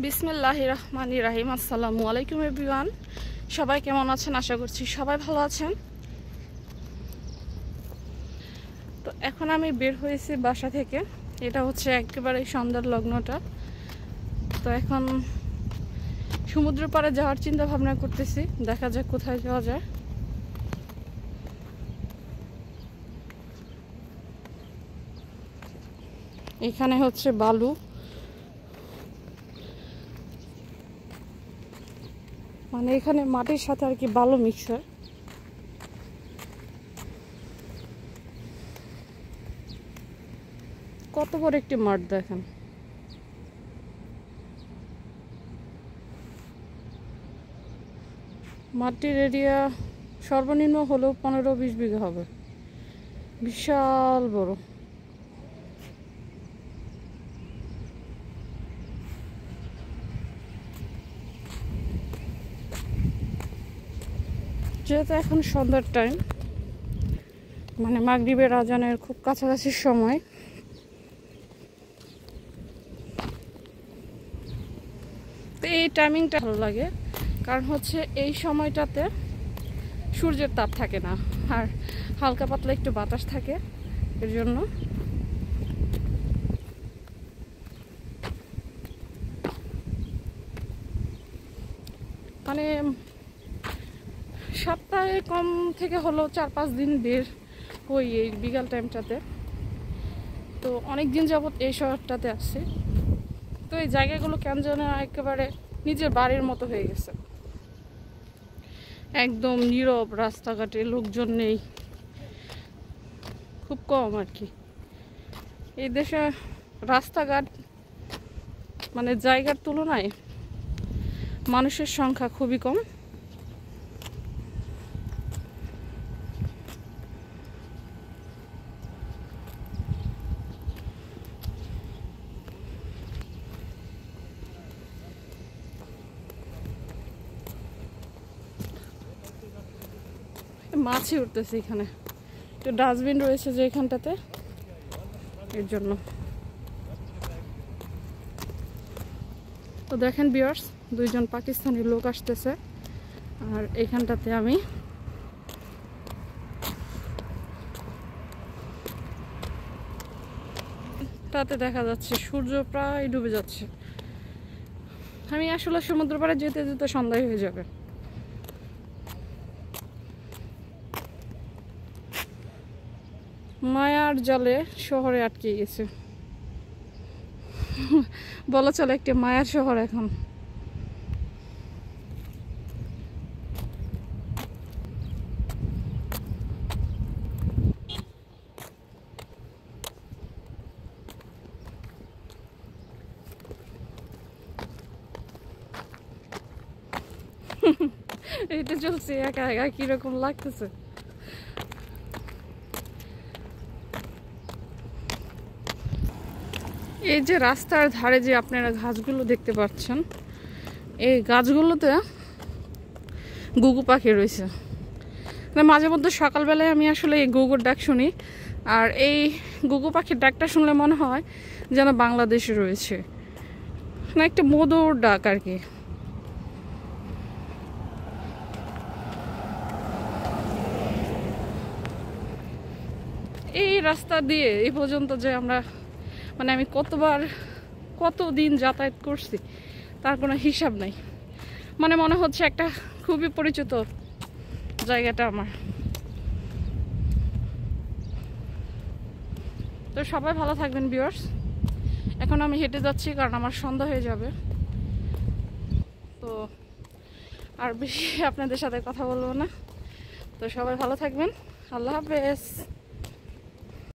বিসমিল্লাহির রহমানির রহিম। আসসালামু আলাইকুম এভরিওয়ান, সবাই কেমন আছেন? আশা করছি সবাই ভালো আছেন। তো এখন আমি বের হয়েছি বাসা থেকে। এটা হচ্ছে একেবারে সন্ধ্যার লগ্নটা। তো এখন সমুদ্র পাড়ে যাওয়ার চিন্তা ভাবনা করতেছি, দেখা যাক কোথায় যাওয়া যায়। এখানে হচ্ছে বালু, মানে এখানে মাটির সাথে আর কি বালু মিক্সার। কত বড় একটি মাঠ দেখেন। মাটির এরিয়া সর্বনিম্ন হলেও 15-20 বিঘা হবে, বিশাল বড়। যেহেতু এখন সন্ধ্যার টাইম, মানে মাগরিবের আজানের খুব কাছাকাছি সময়, তো এই টাইমিংটা ভালো লাগে। কারণ হচ্ছে এই সময়টাতে সূর্যের তাপ থাকে না, আর হালকা পাতলা একটু বাতাস থাকে, এর জন্য মানে সপ্তাহে কম থেকে হলেও 4-5 দিন বের হই এই বিকাল টাইমটাতে। তো অনেক দিন যাবত এই শহরটাতে আসছি। তো এই জায়গাগুলো কেন যেন একেবারে নিজের বাড়ির মতো হয়ে গেছে। একদম নীরব, রাস্তাঘাটে লোকজন নেই, খুব কম আর কি। এই দেশে রাস্তাঘাট মানে জায়গার তুলনায় মানুষের সংখ্যা খুবই কম। মাছি উঠতেছে এখানে, তো ডাস্টবিন রয়েছে যে এখানটাতে, এর জন্য। তো দেখেন ভিউয়ার্স, 2জন পাকিস্তানি লোক আসতেছে, আর এখানটাতে আমি তাতে দেখা যাচ্ছে সূর্য প্রায় ডুবে যাচ্ছে। আমি আসলে সমুদ্র পাড়ে যেতে যেতে সন্ধ্যা হয়ে যাবে। মায়ার জালে শহরে আটকে গেছে, বলা চলে একটি মায়ার শহর এখন। এটা চলছে একা একা, কিরকম লাগতেছে। এই যে রাস্তার ধারে যে আপনারা গাছগুলো দেখতে পাচ্ছেন, এই গাছগুলোতে ঘুঘু পাখি রয়েছে। মাঝে মধ্যে সকালবেলায় আমি আসলে এই ঘুঘুর ডাক শুনি, আর এই ঘুঘু পাখির ডাকটা শুনলে মনে হয় যেন বাংলাদেশে রয়েছে, না একটা মধুর ডাক আর কি। এই রাস্তা দিয়ে এই পর্যন্ত যে আমরা, মানে আমি কতদিন যাতায়াত করছি তার কোনো হিসাব নাই। মানে মনে হচ্ছে একটা খুবই পরিচিত জায়গাটা আমার। তো সবাই ভালো থাকবেন ভিউয়ার্স। এখন আমি হেঁটে যাচ্ছি কারণ আমার সন্ধ্যা হয়ে যাবে। তো আর বেশি আপনাদের সাথে কথা বলবো না। তো সবাই ভালো থাকবেন, আল্লাহ হাফেজ।